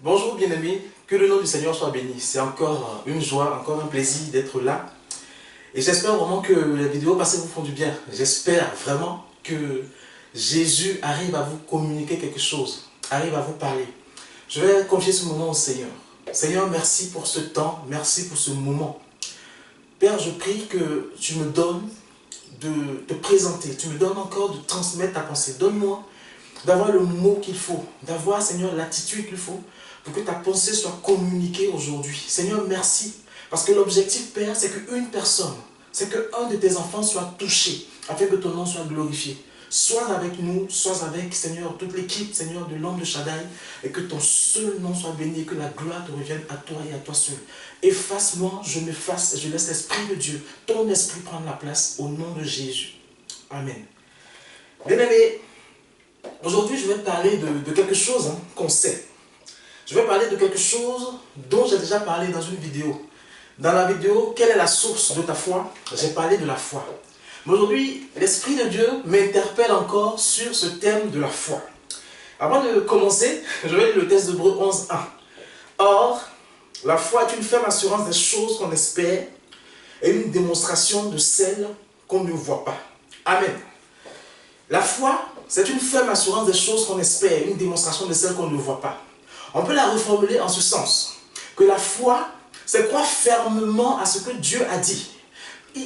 Bonjour bien-aimés, que le nom du Seigneur soit béni. C'est encore une joie, encore un plaisir d'être là. Et j'espère vraiment que les vidéos passées vous font du bien. J'espère vraiment que Jésus arrive à vous communiquer quelque chose, arrive à vous parler. Je vais confier ce moment au Seigneur. Seigneur, merci pour ce temps, merci pour ce moment. Père, je prie que tu me donnes de te présenter, tu me donnes encore de transmettre ta pensée. Donne-moi d'avoir le mot qu'il faut, d'avoir, Seigneur, l'attitude qu'il faut pour que ta pensée soit communiquée aujourd'hui. Seigneur, merci, parce que l'objectif, Père, c'est qu'une personne, c'est qu'un de tes enfants soit touché, afin que ton nom soit glorifié. Sois avec nous, sois avec, Seigneur, toute l'équipe, Seigneur, de l'homme de Shaddai, et que ton seul nom soit béni, et que la gloire te revienne à toi et à toi seul. Efface-moi, je m'efface, et je laisse l'Esprit de Dieu, ton Esprit prendre la place, au nom de Jésus. Amen. Bien-aimés, aujourd'hui, je vais parler de quelque chose qu'on sait. Je vais parler de quelque chose dont j'ai déjà parlé dans une vidéo. Dans la vidéo, quelle est la source de ta foi? J'ai parlé de la foi. Mais aujourd'hui, l'Esprit de Dieu m'interpelle encore sur ce thème de la foi. Avant de commencer, je vais lire le texte d'Hébreux 11:1. Or, la foi est une ferme assurance des choses qu'on espère et une démonstration de celles qu'on ne voit pas. Amen. La foi, c'est une ferme assurance des choses qu'on espère, une démonstration de celles qu'on ne voit pas. On peut la reformuler en ce sens, que la foi, c'est croire fermement à ce que Dieu a dit,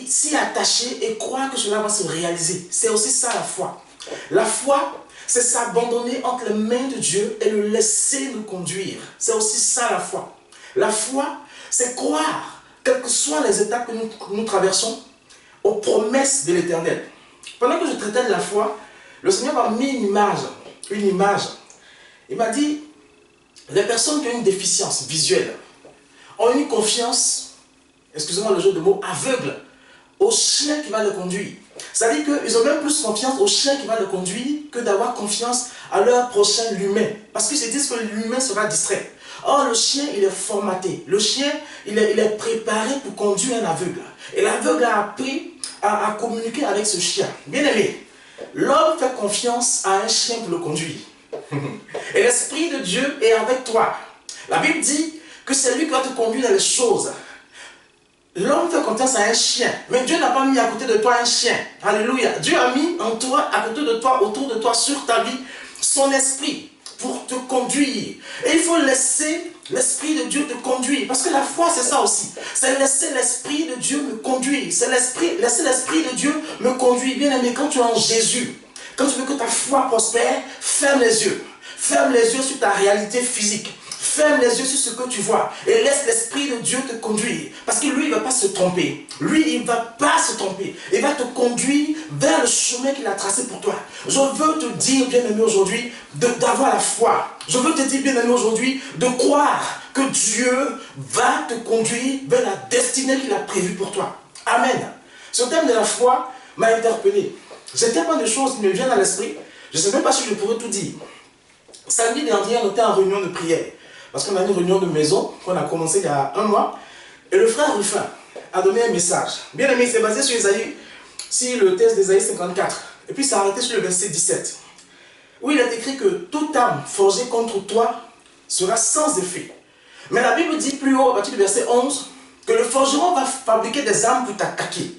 s'y attacher et croire que cela va se réaliser. C'est aussi ça la foi. La foi, c'est s'abandonner entre les mains de Dieu et le laisser nous conduire. C'est aussi ça la foi. La foi, c'est croire, quelles que soient les étapes que nous traversons, aux promesses de l'Éternel. Pendant que je traitais de la foi, le Seigneur m'a mis une image. Il m'a dit, les personnes qui ont une déficience visuelle ont une confiance, excusez-moi le jeu de mots, aveugle au chien qui va le conduire. C'est-à-dire qu'ils ont même plus confiance au chien qui va le conduire que d'avoir confiance à leur prochain l'humain. Parce qu'ils se disent que l'humain sera distrait. Or, le chien, il est formaté. Le chien, il est préparé pour conduire un aveugle. Et l'aveugle a appris à communiquer avec ce chien. Bien aimé, l'homme fait confiance à un chien pour le conduire. Et l'Esprit de Dieu est avec toi. La Bible dit que c'est lui qui va te conduire dans les choses. L'homme fait confiance à un chien, mais Dieu n'a pas mis à côté de toi un chien. Alléluia. Dieu a mis en toi, à côté de toi, autour de toi, sur ta vie, son esprit pour te conduire. Et il faut laisser l'Esprit de Dieu te conduire. Parce que la foi, c'est ça aussi. C'est laisser l'Esprit de Dieu me conduire. C'est laisser l'Esprit de Dieu me conduire. Bien aimé, quand tu es en Jésus, quand tu veux que ta foi prospère, ferme les yeux. Ferme les yeux sur ta réalité physique. Ferme les yeux sur ce que tu vois. Et laisse l'Esprit de Dieu te conduire. Parce que lui, il ne va pas se tromper. Lui, il ne va pas se tromper. Il va te conduire vers le chemin qu'il a tracé pour toi. Je veux te dire, bien-aimé, aujourd'hui, d'avoir la foi. Je veux te dire, bien-aimé, aujourd'hui, de croire que Dieu va te conduire vers la destinée qu'il a prévue pour toi. Amen. Ce thème de la foi m'a interpellé. J'ai tellement de choses qui me viennent à l'esprit. Je ne sais même pas si je pourrais tout dire. Samedi dernier, on était en réunion de prière. Parce qu'on a une réunion de maison qu'on a commencé il y a 1 mois. Et le frère Ruffin a donné un message. Bien aimé, c'est basé sur Isaïe, sur le texte d'Isaïe 54. Et puis ça a arrêté sur le verset 17. Où il est écrit que toute âme forgée contre toi sera sans effet. Mais la Bible dit plus haut, à partir du verset 11, que le forgeron va fabriquer des armes pour t'attaquer.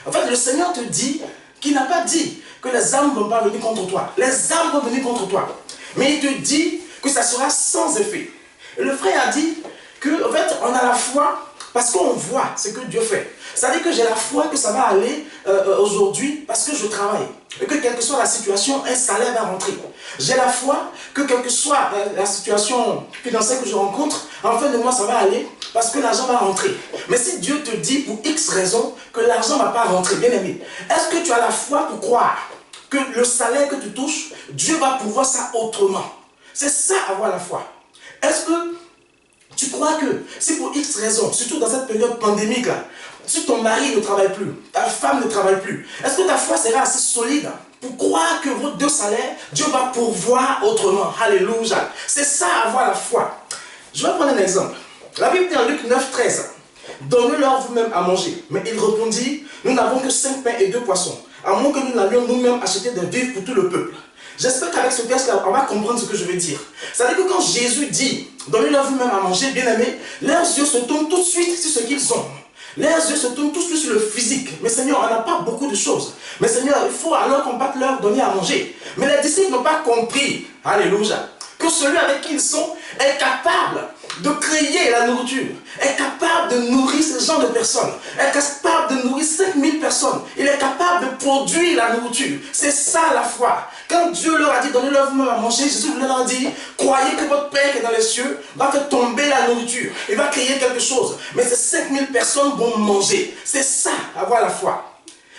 En fait, le Seigneur te dit qu'il n'a pas dit que les armes ne vont pas venir contre toi. Les armes vont venir contre toi. Mais il te dit que ça sera sans effet. Et le frère a dit qu'en fait, on a la foi parce qu'on voit ce que Dieu fait. C'est-à-dire que j'ai la foi que ça va aller aujourd'hui parce que je travaille. Et que quelle que soit la situation, un salaire va rentrer. J'ai la foi que quelle que soit la situation financière que je rencontre, en fin de mois, ça va aller parce que l'argent va rentrer. Mais si Dieu te dit pour X raison que l'argent ne va pas rentrer, bien aimé, est-ce que tu as la foi pour croire que le salaire que tu touches, Dieu va pouvoir ça autrement? C'est ça, avoir la foi. Est-ce que tu crois que si pour X raison, surtout dans cette période pandémique là, si ton mari ne travaille plus, ta femme ne travaille plus, est-ce que ta foi sera assez solide pour croire que vos 2 salaires, Dieu va pourvoir autrement? Alléluia. C'est ça, avoir la foi. Je vais prendre un exemple. La Bible dit en Luc 9, 13, donnez-leur vous-même à manger. Mais il répondit, nous n'avons que 5 pains et 2 poissons, à moins que nous n'allions nous-mêmes acheter des vivres pour tout le peuple. J'espère qu'avec ce texte-là, on va comprendre ce que je veux dire. C'est-à-dire que quand Jésus dit, donnez-leur vous-même à manger, bien aimé, leurs yeux se tournent tout de suite sur ce qu'ils ont. Leurs yeux se tournent tout de suite sur le physique. Mais Seigneur, on n'a pas beaucoup de choses. Mais Seigneur, il faut alors qu'on parte leur donner à manger. Mais les disciples n'ont pas compris, alléluia, que celui avec qui ils sont est capable de créer la nourriture, est capable de nourrir ce genre de personnes, est capable de nourrir 5000 personnes. Il est capable de produire la nourriture. C'est ça la foi. Quand Dieu leur a dit, donnez-leur vous-même à manger, Jésus leur a dit, croyez que votre Père qui est dans les cieux va faire tomber la nourriture. Il va créer quelque chose. Mais ces 5000 personnes vont manger. C'est ça, avoir la foi.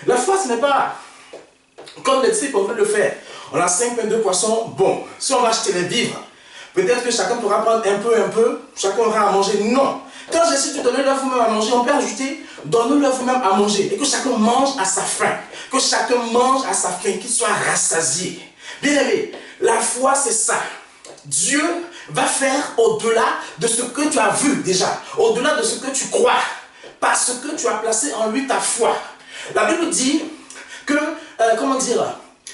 La foi, ce n'est pas comme les disciples ont voulu le faire. On a 5 pains, 2 poissons. Bon, si on va acheter les vivres, peut-être que chacun pourra prendre un peu, chacun aura à manger. Non. Quand Jésus dit donnez-leur vous-même à manger, on peut ajouter donnez-leur vous-même à manger. Et que chacun mange à sa faim. Que chacun mange à sa faim, qu'il soit rassasié. Bien aimé, la foi c'est ça. Dieu va faire au-delà de ce que tu as vu déjà. Au-delà de ce que tu crois. Parce que tu as placé en lui ta foi. La Bible dit que, comment dire,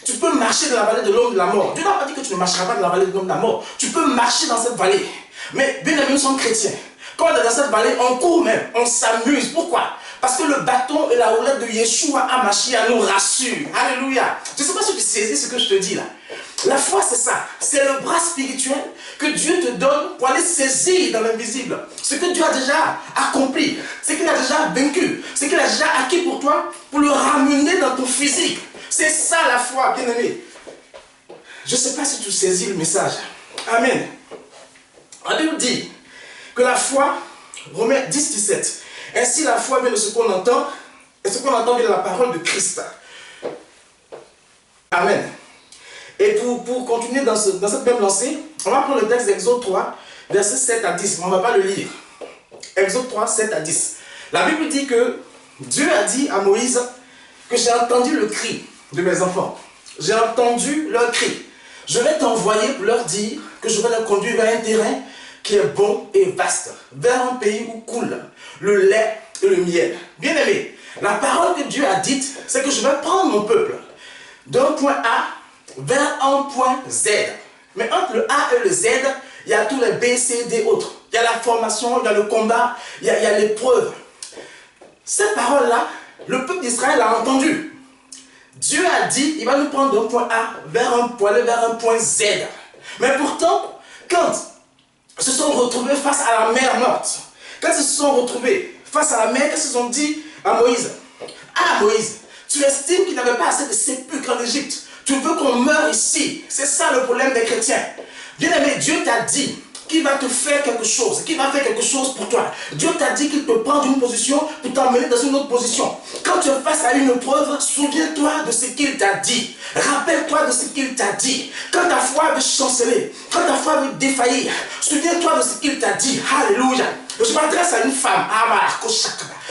tu peux marcher dans la vallée de l'homme de la mort. Dieu n'a pas dit que tu ne marcheras pas dans la vallée de l'homme de la mort. Tu peux marcher dans cette vallée. Mais bien aimé, nous sommes chrétiens. Quand on est dans cette vallée, on court même, on s'amuse. Pourquoi? Parce que le bâton et la roulette de Yeshua HaMashiach nous rassurent. Alléluia. Je ne sais pas si tu saisis ce que je te dis là. La foi, c'est ça. C'est le bras spirituel que Dieu te donne pour aller saisir dans l'invisible. Ce que Dieu a déjà accompli, ce qu'il a déjà vaincu, ce qu'il a déjà acquis pour toi, pour le ramener dans ton physique. C'est ça la foi, bien-aimé. Je ne sais pas si tu saisis le message. Amen. La Bible dit que la foi, Romains 10, 17, ainsi la foi vient de ce qu'on entend, et ce qu'on entend vient de la parole de Christ. Amen. Et pour continuer dans cette même lancée, on va prendre le texte d'Exode 3, versets 7 à 10, mais on ne va pas le lire. Exode 3, 7 à 10. La Bible dit que Dieu a dit à Moïse que j'ai entendu le cri de mes enfants. J'ai entendu leur cri. Je vais t'envoyer pour leur dire que je vais les conduire vers un terrain qui est bon et vaste, vers un pays où coule le lait et le miel. Bien aimé, la parole que Dieu a dite, c'est que je vais prendre mon peuple d'un point A vers un point Z. Mais entre le A et le Z, il y a tous les B, C, D autres. Il y a la formation, il y a le combat, il y a l'épreuve. Cette parole-là, le peuple d'Israël a entendu. Dieu a dit, il va nous prendre d'un point A vers un point Z. Mais pourtant, quand ils se sont retrouvés face à la mer morte, quand ils se sont retrouvés face à la mer, qu'est-ce qu'ils ont dit à Moïse? Ah Moïse, tu estimes qu'il n'y avait pas assez de sépulcres en Égypte. Tu veux qu'on meure ici. C'est ça le problème des chrétiens. Bien-aimé, Dieu t'a dit qu'il va te faire quelque chose, qu'il va faire quelque chose pour toi. Dieu t'a dit qu'il peut prendre une position pour t'emmener dans une autre position. Quand tu es face à une épreuve, souviens-toi de ce qu'il t'a dit. Rappelle-toi de ce qu'il t'a dit. Quand ta foi veut chanceler, quand ta foi veut défaillir, souviens-toi de ce qu'il t'a dit. Alléluia. Je m'adresse à une femme.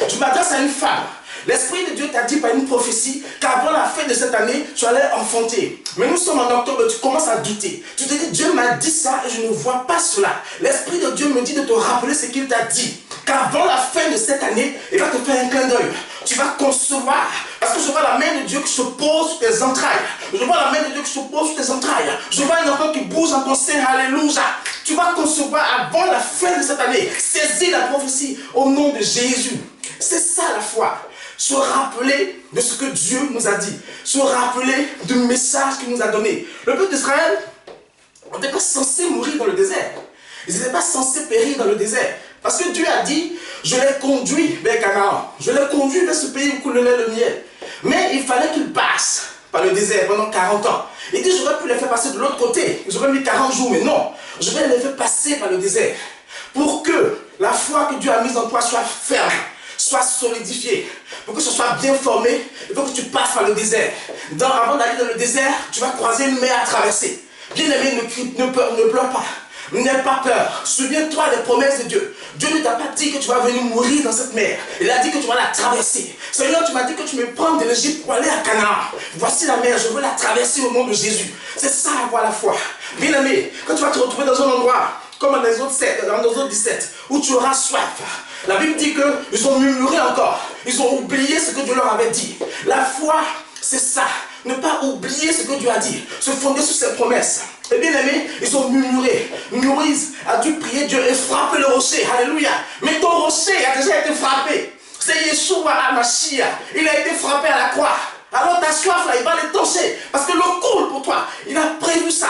Je m'adresse à une femme. L'Esprit de Dieu t'a dit par une prophétie qu'avant la fin de cette année, tu allais enfanter. Mais nous sommes en octobre, tu commences à douter. Tu te dis, Dieu m'a dit ça et je ne vois pas cela. L'Esprit de Dieu me dit de te rappeler ce qu'il t'a dit. Qu'avant la fin de cette année, il va te faire un clin d'œil. Tu vas concevoir. Parce que je vois la main de Dieu qui se pose sur tes entrailles. Je vois la main de Dieu qui se pose sur tes entrailles. Je vois un enfant qui bouge en ton sein. Alléluia. Tu vas concevoir avant la fin de cette année. Saisis la prophétie au nom de Jésus. C'est ça la foi. Se rappeler de ce que Dieu nous a dit. Se rappeler du message qu'il nous a donné. Le peuple d'Israël n'était pas censé mourir dans le désert. Ils n'étaient pas censés périr dans le désert. Parce que Dieu a dit, je les conduis vers Canaan. Je les conduis vers ce pays où coule le lait et le miel. Mais il fallait qu'ils passent par le désert pendant 40 ans. Il dit, j'aurais pu les faire passer de l'autre côté. Ils auraient mis 40 jours, mais non. Je vais les faire passer par le désert. Pour que la foi que Dieu a mise en toi soit ferme, soit solidifiée. Pour que ce soit bien formé, il faut que tu passes par le désert. Avant d'aller dans le désert, tu vas croiser une mer à traverser. Bien-aimé, ne pleure pas. N'aie pas peur. Souviens-toi des promesses de Dieu. Dieu ne t'a pas dit que tu vas venir mourir dans cette mer. Il a dit que tu vas la traverser. Seigneur, tu m'as dit que tu me prends de l'Égypte pour aller à Canaan. Voici la mer, je veux la traverser au nom de Jésus. C'est ça avoir la foi. Bien-aimé, quand tu vas te retrouver dans un endroit comme dans les autres 17, où tu auras soif. La Bible dit qu'ils ont murmuré encore. Ils ont oublié ce que Dieu leur avait dit. La foi, c'est ça. ne pas oublier ce que Dieu a dit, se fonder sur ses promesses. Et bien aimé, ils ont murmuré. Moïse a dû prier Dieu et frapper le rocher. Alléluia. Mais ton rocher a déjà été frappé. C'est Yeshua HaMashiach. Il a été frappé à la croix. Alors ta soif là, il va l'étancher. Parce que l'eau coule pour toi. Il a prévu ça.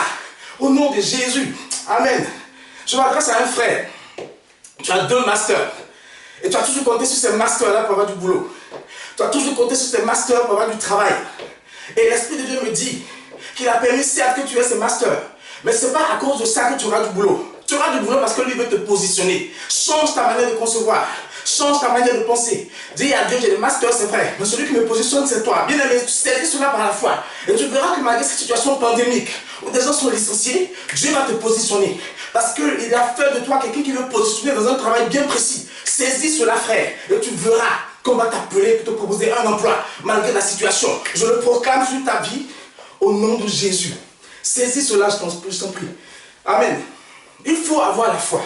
Au nom de Jésus. Amen. Je m'adresse à un frère. Tu as 2 masters. Et tu as toujours compté sur ces masters-là pour avoir du boulot. Tu as toujours compté sur ces masters pour avoir du travail. Et l'Esprit de Dieu me dit qu'il a permis certes que tu aies ces masters. Mais ce n'est pas à cause de ça que tu auras du boulot. Tu auras du boulot parce que lui veut te positionner. Change ta manière de concevoir. Change ta manière de penser. Dis à Dieu, j'ai des masters, c'est vrai. Mais celui qui me positionne, c'est toi. Bien aimé, tu sais cela par la foi. Et tu verras que malgré cette situation pandémique, où des gens sont licenciés, Dieu va te positionner. Parce qu'il a fait de toi quelqu'un qui veut positionner dans un travail bien précis. Saisis cela, frère. Et tu verras qu'on va t'appeler pour te proposer un emploi, malgré la situation. Je le proclame sur ta vie, au nom de Jésus. Saisis cela, je t'en prie. Amen. Il faut avoir la foi.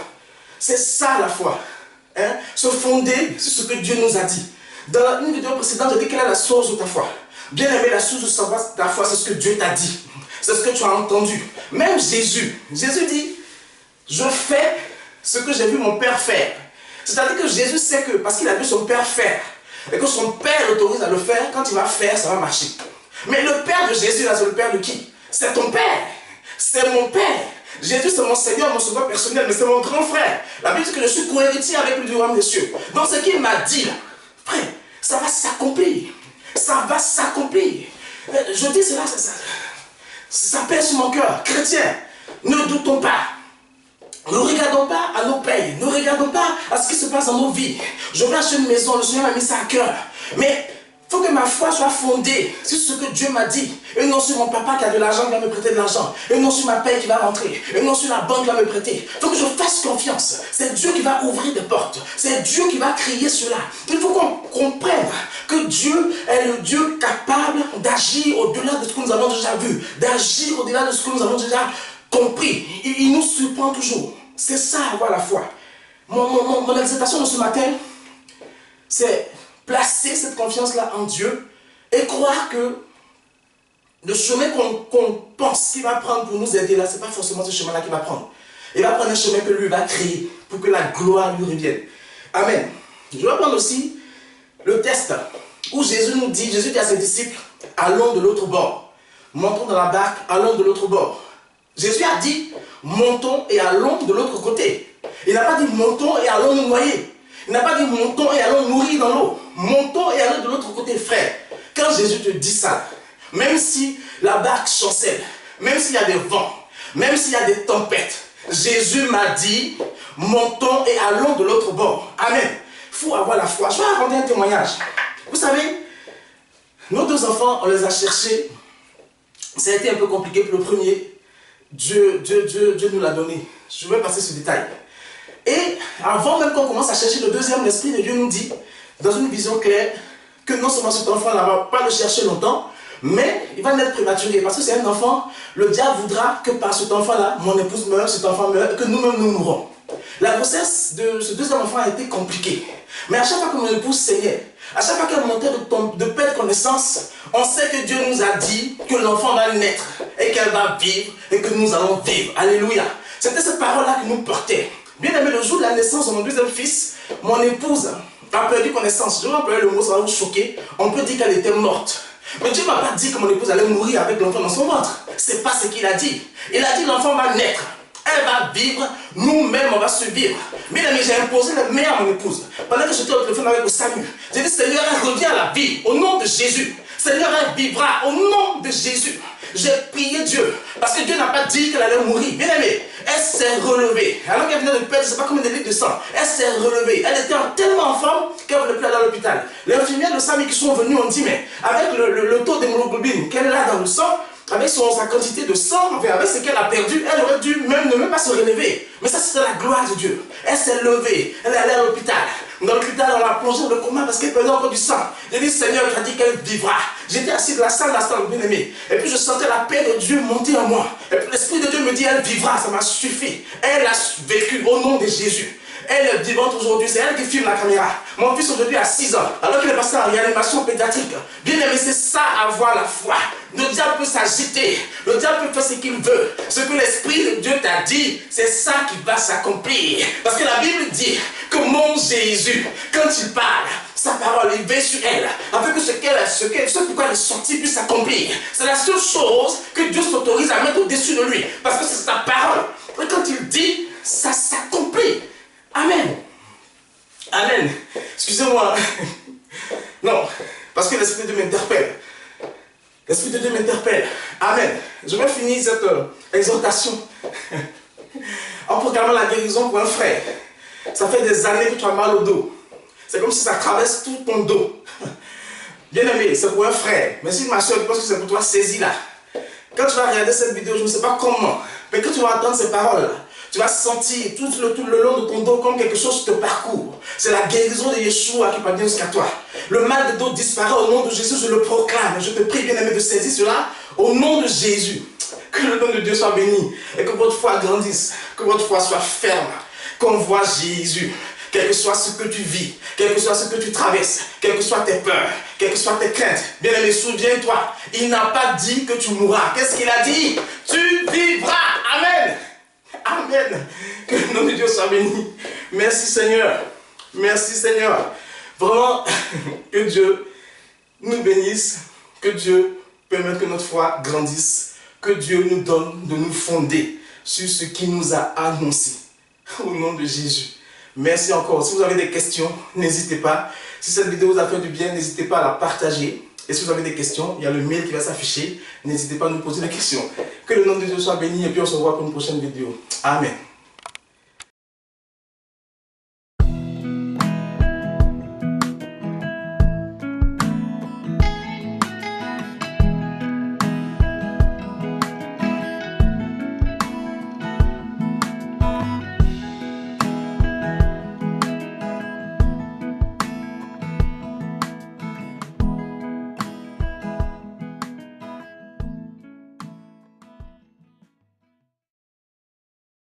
C'est ça la foi. Hein? Se fonder sur ce que Dieu nous a dit. Dans une vidéo précédente, j'ai dit quelle est la source de ta foi. Bien aimé, la source de ta foi, c'est ce que Dieu t'a dit. C'est ce que tu as entendu. Même Jésus dit, je fais ce que j'ai vu mon Père faire. C'est-à-dire que Jésus sait que, parce qu'il a vu son Père faire, et que son Père l'autorise à le faire, quand il va faire, ça va marcher. Mais le Père de Jésus, là, c'est le Père de qui? C'est ton Père. C'est mon Père. Jésus, c'est mon Seigneur, mon sauveur personnel, mais c'est mon grand frère. La Bible dit que je suis co-héritier avec lui du royaume des cieux. Donc ce qu'il m'a dit là, frère, ça va s'accomplir. Ça va s'accomplir. Je dis cela, ça pèse sur mon cœur. Chrétien, ne doutons pas. Ne regardons pas à nos payes. Ne regardons pas à ce qui se passe dans nos vies. Je vais acheter une maison, le Seigneur m'a mis ça à cœur. Mais il faut que ma foi soit fondée sur ce que Dieu m'a dit. Et non sur mon papa qui a de l'argent, qui va me prêter de l'argent. Et non sur ma paye qui va rentrer. Et non sur la banque qui va me prêter. Il faut que je fasse confiance. C'est Dieu qui va ouvrir des portes. C'est Dieu qui va créer cela. Il faut qu'on comprenne que Dieu est le Dieu capable d'agir au-delà de ce que nous avons déjà vu. D'agir au-delà de ce que nous avons déjà compris. Il nous surprend toujours. C'est ça, avoir la foi. Mon exhortation de ce matin, c'est placer cette confiance-là en Dieu et croire que le chemin qu'on pense qu'il va prendre pour nous aider là, ce n'est pas forcément ce chemin-là qu'il va prendre. Il va prendre un chemin que lui va créer pour que la gloire lui revienne. Amen. Je vais prendre aussi le test où Jésus dit à ses disciples, allons de l'autre bord. Montons dans la barque, allons de l'autre bord. Jésus a dit, montons et allons de l'autre côté. Il n'a pas dit, montons et allons nous noyer. Il n'a pas dit, montons et allons mourir dans l'eau. Montons et allons de l'autre côté, frère. Quand Jésus te dit ça, même si la barque chancelle, même s'il y a des vents, même s'il y a des tempêtes, Jésus m'a dit, montons et allons de l'autre bord. Amen. Il faut avoir la foi. Je vais raconter un témoignage. Vous savez, nos 2 enfants, on les a cherchés. Ça a été un peu compliqué pour le premier. Dieu nous l'a donné. Je vais passer ce détail. Et avant même qu'on commence à chercher le deuxième, l'Esprit de Dieu nous dit, dans une vision claire, que non seulement cet enfant-là ne va pas le chercher longtemps, mais il va naître prématuré. Parce que c'est un enfant, le diable voudra que par cet enfant-là, mon épouse meure, cet enfant meurt, et que nous-mêmes nous mourrons. La grossesse de ce deuxième enfant a été compliquée. Mais à chaque fois que mon épouse saignait, à chaque fois qu'elle montait de perdre connaissance, on sait que Dieu nous a dit que l'enfant va naître et qu'elle va vivre et que nous allons vivre. Alléluia. C'était cette parole-là qui nous portait. Bien aimé, le jour de la naissance de mon deuxième fils, mon épouse a perdu connaissance. Je vais employer le mot, ça va vous choquer. On peut dire qu'elle était morte. Mais Dieu ne m'a pas dit que mon épouse allait mourir avec l'enfant dans son ventre. Ce n'est pas ce qu'il a dit. Il a dit l'enfant va naître. Elle va vivre, nous-mêmes on va survivre. Bien aimé, j'ai imposé le meilleur à mon épouse. Pendant que j'étais au téléphone avec le Samuel, j'ai dit Seigneur, elle revient à la vie au nom de Jésus. Seigneur, elle vivra au nom de Jésus. J'ai prié Dieu parce que Dieu n'a pas dit qu'elle allait mourir. Bien aimé, elle s'est relevée. Alors qu'elle venait de perdre, je ne sais pas combien de litres de sang. Elle s'est relevée. Elle était tellement en forme qu'elle ne voulait plus aller à l'hôpital. Les infirmières de Samuel qui sont venues ont dit mais avec le taux d'hémoglobine qu'elle a dans le sang, avec sa quantité de sang, avec ce qu'elle a perdu, elle aurait dû ne même pas se relever. Mais ça, c'était la gloire de Dieu. Elle s'est levée, elle est allée à l'hôpital. Dans l'hôpital, on l'a plongée dans le coma parce qu'elle perdait encore du sang. J'ai dit, Seigneur, tu as dit qu'elle vivra. J'étais assis de la salle, bien aimé. Et puis je sentais la paix de Dieu monter en moi. Et puis l'Esprit de Dieu me dit, elle vivra, ça m'a suffi. Elle a vécu au nom de Jésus. Elle est vivante aujourd'hui, c'est elle qui filme la caméra. Mon fils aujourd'hui a 6 ans, alors qu'il est passé en réanimation pédiatrique. Bien aimé, c'est ça avoir la foi. Le diable peut s'agiter. Le diable peut faire ce qu'il veut. Ce que l'Esprit de Dieu t'a dit, c'est ça qui va s'accomplir. Parce que la Bible dit que mon Jésus, quand il parle, sa parole, il veille sur elle, afin que ce pourquoi elle est sortie puisse s'accomplir. C'est la seule chose que Dieu s'autorise à mettre au-dessus de lui. Parce que c'est sa parole. Et quand il dit, ça s'accomplit. Amen. Amen. Excusez-moi. Non, parce que l'Esprit de Dieu m'interpelle. L'Esprit de Dieu m'interpelle. Amen. Je vais finir cette exhortation en proclamant la guérison pour un frère. Ça fait des années que tu as mal au dos. C'est comme si ça traverse tout ton dos. Bien aimé, c'est pour un frère. Mais si ma soeur, je pense que c'est pour toi, saisis-la. Quand tu vas regarder cette vidéo, je ne sais pas comment, mais quand tu vas entendre ces paroles, tu vas sentir tout le long de ton dos comme quelque chose te parcourt. C'est la guérison de Yeshua qui parvient jusqu'à toi. Le mal de dos disparaît au nom de Jésus, je le proclame. Je te prie, bien aimé, de saisir cela au nom de Jésus. Que le nom de Dieu soit béni et que votre foi grandisse, que votre foi soit ferme, qu'on voit Jésus. Quel que soit ce que tu vis, quel que soit ce que tu traverses, quelles que soient tes peurs, quelles que soient tes craintes, bien aimé, souviens-toi, il n'a pas dit que tu mourras. Qu'est-ce qu'il a dit? Tu vivras. Amen. Amen. Que le nom de Dieu soit béni. Merci Seigneur. Merci Seigneur. Vraiment, que Dieu nous bénisse, que Dieu permette que notre foi grandisse, que Dieu nous donne de nous fonder sur ce qu'il nous a annoncé. Au nom de Jésus. Merci encore. Si vous avez des questions, n'hésitez pas. Si cette vidéo vous a fait du bien, n'hésitez pas à la partager. Et si vous avez des questions, il y a le mail qui va s'afficher. N'hésitez pas à nous poser des questions. Que le nom de Dieu soit béni et puis on se revoit pour une prochaine vidéo. Amen.